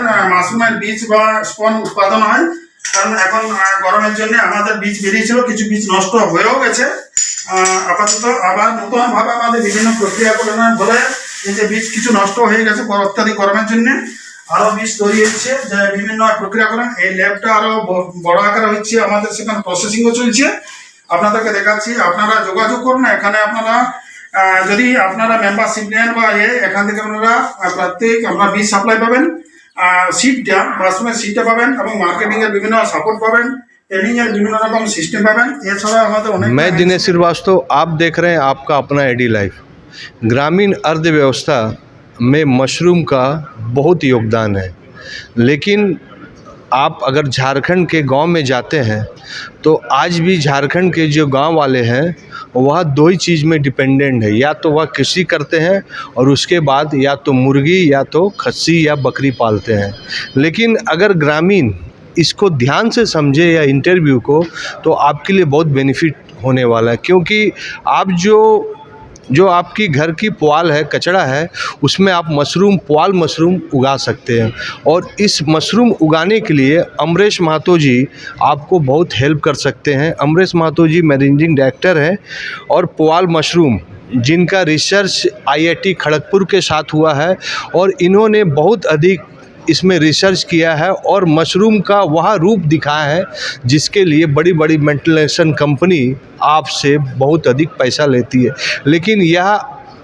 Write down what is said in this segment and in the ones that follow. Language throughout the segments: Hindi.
আমাদের মাশরুমের বীজ বা স্পন উৎপাদন হয়। কারণ এখন গরমের জন্য আমাদের বীজ বেরিয়েছিল, কিছু বীজ নষ্ট হয়েও গেছে। আপাতত আবার নতুনভাবে আমাদের বিভিন্ন প্রক্রিয়াকরণের ফলে এই যে বীজ কিছু নষ্ট হয়ে গেছে অত্যাধিক গরমের জন্য, আরও বীজ তৈরি হচ্ছে যে বিভিন্ন প্রক্রিয়াকরণ। এই ল্যাবটা আরও বড় আকারে হচ্ছে, আমাদের সেখানে প্রসেসিংও চলছে। আপনাদেরকে দেখাচ্ছি, আপনারা যোগাযোগ করুন। এখানে আপনারা যদি আপনারা মেম্বারশিপ নেন বা এখান থেকে আপনারা প্রত্যেক আপনারা বীজ সাপ্লাই পাবেন, সিটটা মাশরুমের সিটটা পাবেন এবং মার্কেটিংয়ের বিভিন্ন সাপোর্ট পাবেন, ट्रेनिंग বিভিন্ন রকম সিস্টেম পাবেন। এছাড়া আমাদের অনেক। मैं दिनेश श्रीवास्तव, आप देख रहे हैं आपका अपना एडी लाइफ। ग्रामीण अर्थव्यवस्था में मशरूम का बहुत योगदान है, लेकिन आप अगर झारखंड के गांव में जाते हैं तो आज भी झारखंड के जो गांव वाले हैं वह दो ही चीज़ में डिपेंडेंट है, या तो वह कृषि करते हैं और उसके बाद या तो मुर्गी या तो खस्सी या बकरी पालते हैं। लेकिन अगर ग्रामीण इसको ध्यान से समझे या इंटरव्यू को, तो आपके लिए बहुत बेनिफिट होने वाला है, क्योंकि आप जो आपकी घर की पुआल है, कचरा है, उसमें आप पुआल मशरूम उगा सकते हैं। और इस मशरूम उगाने के लिए अमरेश महतो जी आपको बहुत हेल्प कर सकते हैं। अमरेश महतो जी मैनेजिंग डायरेक्टर हैं और पुआल मशरूम जिनका रिसर्च IIT खड़गपुर के साथ हुआ है, और इन्होंने बहुत अधिक इसमें रिसर्च किया है और मशरूम का वह रूप दिखाया है जिसके लिए बड़ी बड़ी मल्टीनेशनल कंपनी आपसे बहुत अधिक पैसा लेती है। लेकिन यह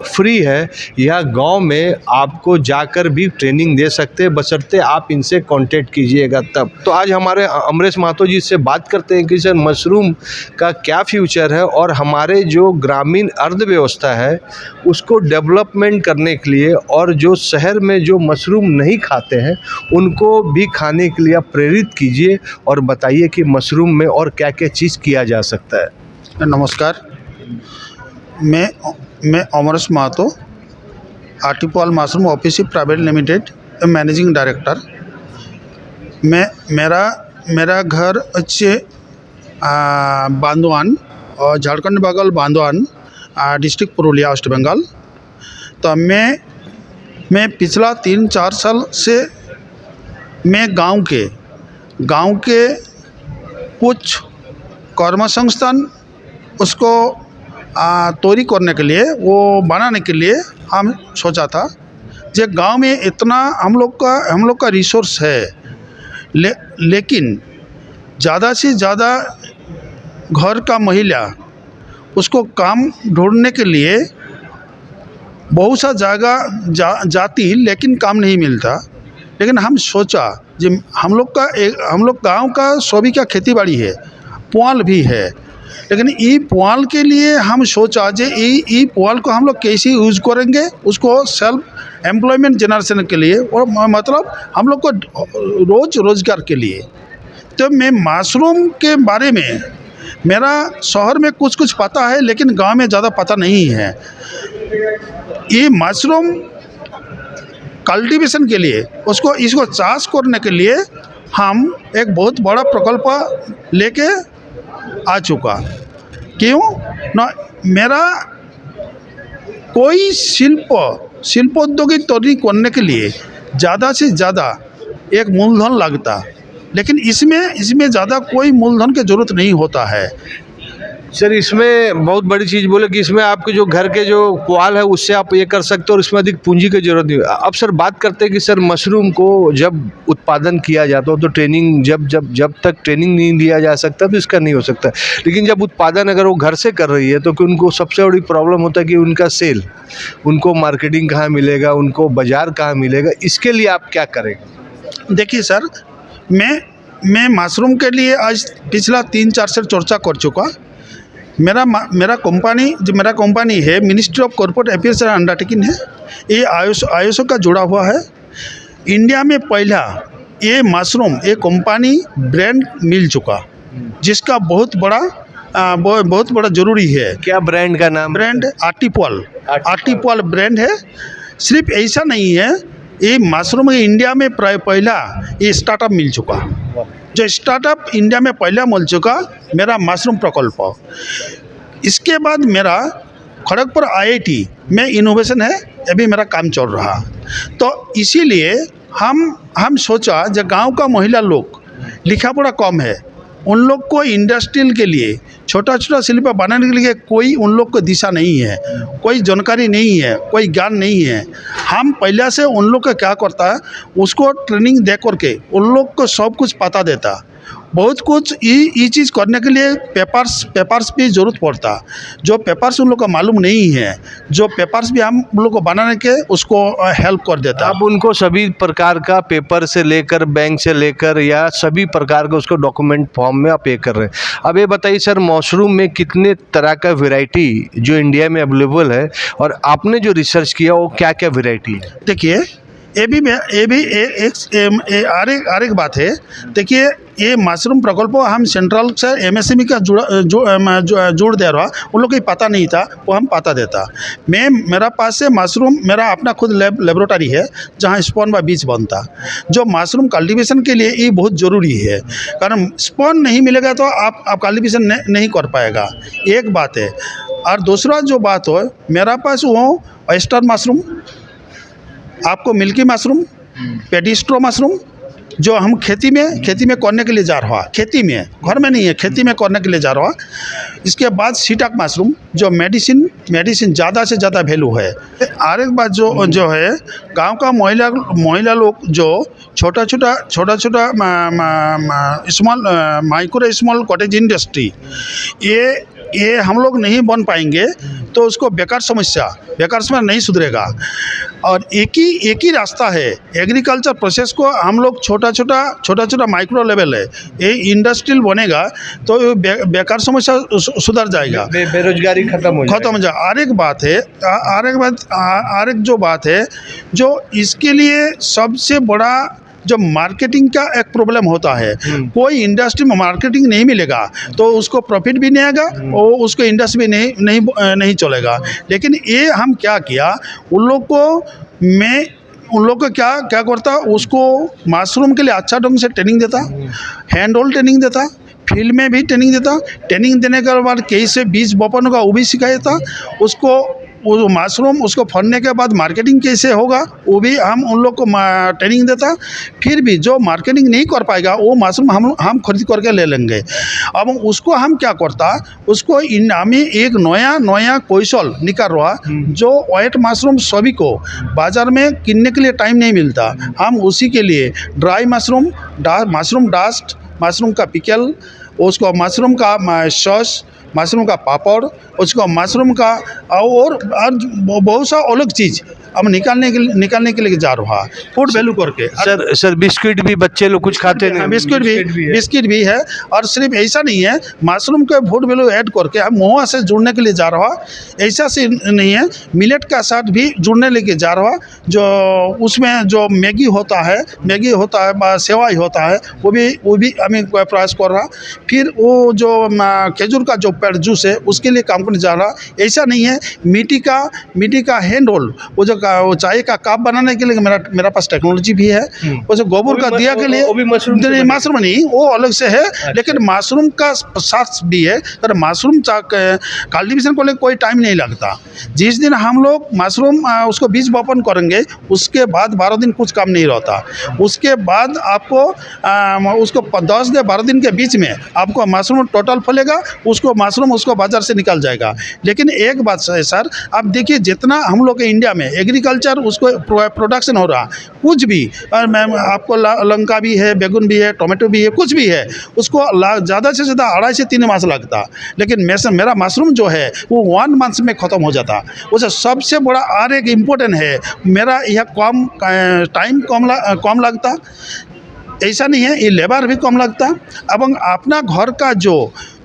फ्री है, यह गांव में आपको जाकर भी ट्रेनिंग दे सकते हैं, बशर्ते आप इनसे कांटेक्ट कीजिएगा तब। तो आज हमारे अमरेश महतो जी से बात करते हैं कि सर मशरूम का क्या फ्यूचर है और हमारे जो ग्रामीण अर्थव्यवस्था है उसको डेवलपमेंट करने के लिए, और जो शहर में जो मशरूम नहीं खाते हैं उनको भी खाने के लिए आप प्रेरित कीजिए और बताइए कि मशरूम में और क्या क्या चीज़ किया जा सकता है। नमस्कार, मैं अमरेश महतो, आर्टिपुआल mushroom office private limited managing director. मेरा घर अच्छे बांदवान और झारखंड बगल बांदवान डिस्ट्रिक्ट पुरुलिया वेस्ट बंगाल। तो मैं पिछला 3-4 साल से मैं गांव के कुछ कर्मसंस्थान उसको तैयारी करने के लिए, वो बनाने के लिए हम सोचा था। जो गांव में इतना हम लोग का रिसोर्स है, लेकिन ज़्यादा से ज़्यादा घर का महिला उसको काम ढूंढने के लिए बहुत सा जगह जाती, लेकिन काम नहीं मिलता। लेकिन हम सोचा जो हम लोग गांव का सभी का खेती बाड़ी है, पुआल भी है, लेकिन ई पुआल के लिए हम सोचा जे ई पुआल को हम लोग कैसे यूज़ करेंगे, उसको सेल्फ एम्प्लॉयमेंट जनरेशन के लिए, और मतलब हम लोग को रोज़गार के लिए। तो मैं मशरूम के बारे में, मेरा शहर में कुछ पता है लेकिन गांव में ज़्यादा पता नहीं है। ये मशरूम कल्टीवेशन के लिए, इसको चाष करने के लिए हम एक बहुत बड़ा प्रकल्प लेके आ चुका। क्यों ना मेरा कोई शिल्पोद्योगिक तैयारी करने के लिए ज़्यादा से ज़्यादा एक मूलधन लगता, लेकिन इसमें ज़्यादा कोई मूलधन की ज़रूरत नहीं होता है। सर इसमें बहुत बड़ी चीज़ बोले कि इसमें आपके जो घर के जो पुआल है उससे आप ये कर सकते हो और इसमें अधिक पूंजी की जरूरत नहीं। अब सर बात करते हैं कि सर मशरूम को जब उत्पादन किया जाता हो तो ट्रेनिंग जब तक ट्रेनिंग नहीं दिया जा सकता तो इसका नहीं हो सकता। लेकिन जब उत्पादन अगर वो घर से कर रही है तो कि उनको सबसे बड़ी प्रॉब्लम होता है कि उनका सेल, उनको मार्केटिंग कहाँ मिलेगा, उनको बाज़ार कहाँ मिलेगा, इसके लिए आप क्या करेंगे? देखिए सर, मैं मशरूम के लिए आज पिछला 3-4 साल चर्चा कर चुका। मेरा कंपनी है ministry of corporate affairs and undertaking है। ये आयुष का जुड़ा हुआ है। इंडिया में पहला ये मशरूम ये कंपनी ब्रांड मिल चुका, जिसका बहुत बड़ा जरूरी है। क्या ब्रांड का नाम? ब्रांड आर्टिपुआल ब्रांड है। सिर्फ ऐसा नहीं है, ये मशरूम इंडिया में पहला ये स्टार्टअप मिल चुका। जो स्टार्टअप इंडिया में पहला मिल चुका मेरा मशरूम प्रकल्प। इसके बाद मेरा खड़गपुर IIT में इनोवेशन है, अभी मेरा काम चल रहा। तो इसीलिए हम सोचा जो गांव का महिला लोग लिखा पढ़ा कम है, उन लोग को इंडस्ट्रियल के लिए छोटा छोटा शिल्प बनाने के लिए कोई उन लोग को दिशा नहीं है, कोई जानकारी नहीं है, कोई ज्ञान नहीं है। हम पहले से उन लोग का क्या करता है, उसको ट्रेनिंग दे करके उन लोग को सब कुछ पता देता। बहुत कुछ ये चीज़ करने के लिए पेपर्स भी ज़रूरत पड़ता, जो पेपर्स उन लोग को मालूम नहीं है, जो पेपर्स भी हम लोग को बनाने के उसको हेल्प कर देता। आप उनको सभी प्रकार का पेपर से लेकर बैंक से लेकर या सभी प्रकार का उसको डॉक्यूमेंट फॉर्म में आप पे कर रहे हैं। अब ये बताइए सर, मशरूम में कितने तरह का वैरायटी जो इंडिया में अवेलेबल है और आपने जो रिसर्च किया वो क्या क्या वैरायटी है? देखिए ये भी एक एक बात है। देखिए ये मशरूम प्रकल्प हम सेंट्रल से एमएसएमई का जोड़ दे रहा, उन लोग को पता नहीं था, वो हम पता देता। मेरा पास से मशरूम, मेरा अपना खुद लेबोरेटरी है जहाँ स्पॉन व बीज बनता। जो मशरूम कल्टीवेशन के लिए ये बहुत ज़रूरी है, कारण स्पॉन नहीं मिलेगा तो आप कल्टीवेशन नहीं कर पाएगा, एक बात है। और दूसरा जो बात हो, मेरा पास वो ऑयस्टर मशरूम, आपको मिल्की मशरूम, पेडिस्ट्रो मशरूम, जो हम खेती में करने के लिए जा रहा, खेती में, घर में नहीं है, खेती में करने के लिए जा रहा। इसके बाद सीटक मशरूम, जो मेडिसिन ज़्यादा से ज़्यादा वैल्यू है। और एक बात जो है, गांव का महिला लोग जो छोटा छोटा माइक्रो स्मॉल कॉटेज इंडस्ट्री, ये हम लोग नहीं बन पाएंगे तो उसको बेकार समस्या नहीं सुधरेगा। और एक ही रास्ता है, एग्रीकल्चर प्रोसेस को हम लोग छोटा माइक्रो लेवल है, ये इंडस्ट्रियल बनेगा तो बेकार समस्या सुधर जाएगा, बेरोजगारी खत्म हो जाएगा। और एक बात है जो इसके लिए सबसे बड़ा जो मार्केटिंग का एक प्रॉब्लम होता है। कोई इंडस्ट्री में मार्केटिंग नहीं मिलेगा तो उसको प्रॉफिट भी नहीं आएगा और उसको इंडस्ट्री भी नहीं चलेगा। लेकिन ये हम क्या किया, उन लोग को क्या करता, उसको मशरूम के लिए अच्छा ढंग से ट्रेनिंग देता, हैंड होल्ड ट्रेनिंग देता, फील्ड में भी ट्रेनिंग देता। ट्रेनिंग देने के बाद कैसे बीज बपन होगा वो भी सिखाता उसको। वो मशरूम उसको फलने के बाद मार्केटिंग कैसे होगा वो भी हम उन लोग को ट्रेनिंग देता। फिर भी जो मार्केटिंग नहीं कर पाएगा वो मशरूम हम खरीद करके ले लेंगे। अब उसको हम क्या करता, उसको हमें एक नया कौशल निकाल रहा, जो वाइट मशरूम सभी को बाज़ार में किनने के लिए टाइम नहीं मिलता। हम उसी के लिए ड्राई मशरूम डस्ट, मशरूम का पिकल, उसको मशरूम का सॉस, मशरूम का पापड़, उसको मशरूम का और बहुत सा अलग चीज़ हम निकालने के लिए जा रहा, फूड वैल्यू करके। सर बिस्किट भी बच्चे लोग कुछ खाते नहीं, बिस्किट भी है। और सिर्फ ऐसा नहीं है, मशरूम के फूड वैल्यू ऐड करके हम मुआ से जुड़ने के लिए जा रहा। ऐसा से नहीं है, मिलेट का साथ भी जुड़ने लेके जा रहा, जो उसमें जो मैगी होता है, सेवाई होता है, वो भी हमें प्रयास कर रहा। फिर वो जो खजूर का जो पेड़ जूस है उसके लिए काम करने जा रहा। ऐसा नहीं है, मिट्टी का हैंड होल्ड, वो चाय का कप बनाने के लिए मेरा पास टेक्नोलॉजी भी है। वैसे गोबर का दिया के लिए मशरूम नहीं, वो अलग से है। लेकिन मशरूम का साथ भी है, तो मशरूम कल्टीवेशन को लेकर कोई टाइम नहीं लगता। जिस दिन हम लोग मशरूम उसको बीज बपन करेंगे उसके बाद 12 दिन कुछ काम नहीं रहता। उसके बाद आपको उसको 10 से 12 दिन के बीच में आपको मशरूम टोटल फलेगा, उसको बाजार से निकल जाएगा। लेकिन एक बात है सर, आप देखिए जितना हम लोग के इंडिया में एग्रीकल्चर उसको प्रोडक्शन हो रहा, कुछ भी आपको लंका भी है, बैगन भी है, टोमेटो भी है, कुछ भी है, उसको ज़्यादा से ज़्यादा 2.5 से 3 मास लगता। लेकिन मेरा मशरूम जो है वो 1 मंथ में ख़त्म हो जाता। उसे सबसे बड़ा और एक इम्पोर्टेंट है, मेरा यह टाइम कम लगता। ऐसा नहीं है, ये लेबर भी कम लगता। अब अपना घर का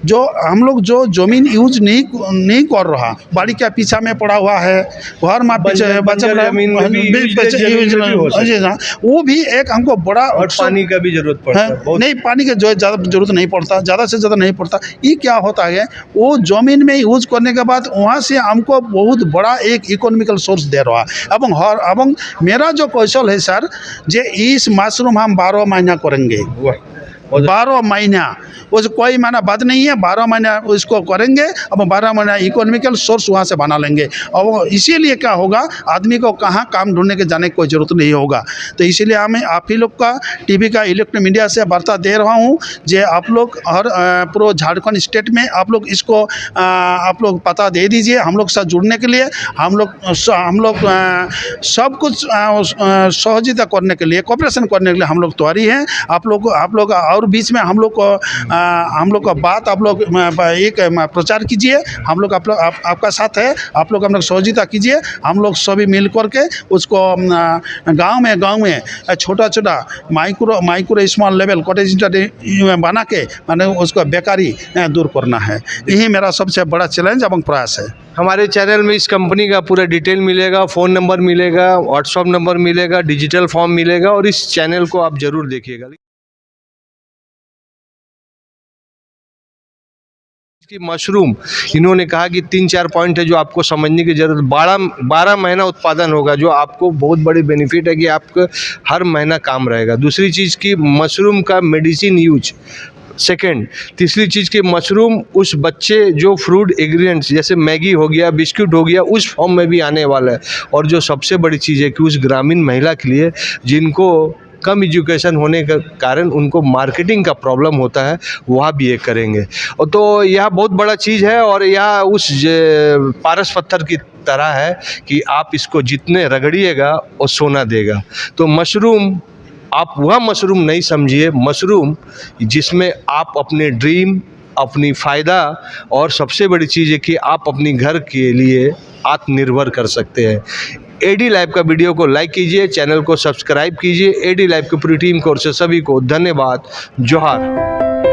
जो हम लोग जो ज़मीन यूज नहीं कर रहा, बाड़ी के पीछा में पड़ा हुआ है, घर में पीछे वो भी एक हमको बड़ा, और पानी का भी जरूरत पड़ता है। नहीं, पानी का जो ज़्यादा जरूरत नहीं पड़ता, ज़्यादा से ज़्यादा नहीं पड़ता। ये क्या होता है, वो ज़मीन में यूज करने के बाद वहाँ से हमको बहुत बड़ा एक इकोनॉमिकल सोर्स दे रहा। अब मेरा जो कौशल है सर, जे इस मशरूम हम 12 महीना करेंगे। 12 महीना, उस कोई महीना बाद नहीं है, 12 महीना उसको करेंगे। अब 12 महीना इकोनॉमिकल सोर्स वहाँ से बना लेंगे। और वो इसीलिए क्या होगा, आदमी को कहाँ काम ढूंढने के जाने की कोई ज़रूरत नहीं होगा। तो इसीलिए हमें आप ही लोग का टीवी का इलेक्ट्रॉनिक मीडिया से वार्ता दे रहा हूँ जे आप लोग हर पूरे झारखंड स्टेट में आप लोग इसको आप लोग पता दे दीजिए। हम लोग साथ जुड़ने के लिए हम लोग सब कुछ सहयोगिता करने के लिए, कोऑपरेशन करने के लिए हम लोग तैयारी हैं। आप लोग और बीच में हम लोग का बात आप लोग एक प्रचार कीजिए। हम लोग आपका साथ है, आप लोग हम लोग सहयोगिता कीजिए। हम लोग सभी मिल करके उसको गांव में छोटा माइक्रो स्मॉल लेवल कॉटेज बना के मैंने उसको बेकारी दूर करना है। यही मेरा सबसे बड़ा चैलेंज एवं प्रयास है। हमारे चैनल में इस कंपनी का पूरा डिटेल मिलेगा, फ़ोन नंबर मिलेगा, व्हाट्सअप नंबर मिलेगा, डिजिटल फॉर्म मिलेगा, और इस चैनल को आप ज़रूर देखिएगा। कि मशरूम इन्होंने कहा कि 3-4 पॉइंट है जो आपको समझने की ज़रूरत। 12 महीना उत्पादन होगा, जो आपको बहुत बड़ी बेनिफिट है कि आपका हर महीना काम रहेगा। दूसरी चीज़ की मशरूम का मेडिसिन यूज। सेकंड, तीसरी चीज़ की मशरूम उस बच्चे जो फ्रूट इंग्रेडिएंट्स जैसे मैगी हो गया, बिस्कुट हो गया, उस फॉर्म में भी आने वाला है। और जो सबसे बड़ी चीज़ है कि उस ग्रामीण महिला के लिए जिनको कम एजुकेशन होने के कारण उनको मार्केटिंग का प्रॉब्लम होता है, वह भी ये करेंगे। और तो यह बहुत बड़ा चीज़ है, और यह उस पारस पत्थर की तरह है कि आप इसको जितने रगड़िएगा वो सोना देगा। तो मशरूम, आप वह मशरूम नहीं समझिए, मशरूम जिसमें आप अपने ड्रीम, अपनी फ़ायदा, और सबसे बड़ी चीज़ है कि आप अपनी घर के लिए आत्मनिर्भर कर सकते हैं। एडी लाइव का वीडियो को लाइक कीजिए, चैनल को सब्सक्राइब कीजिए। एडी लाइव की पूरी टीम को और से सभी को धन्यवाद। जोहार।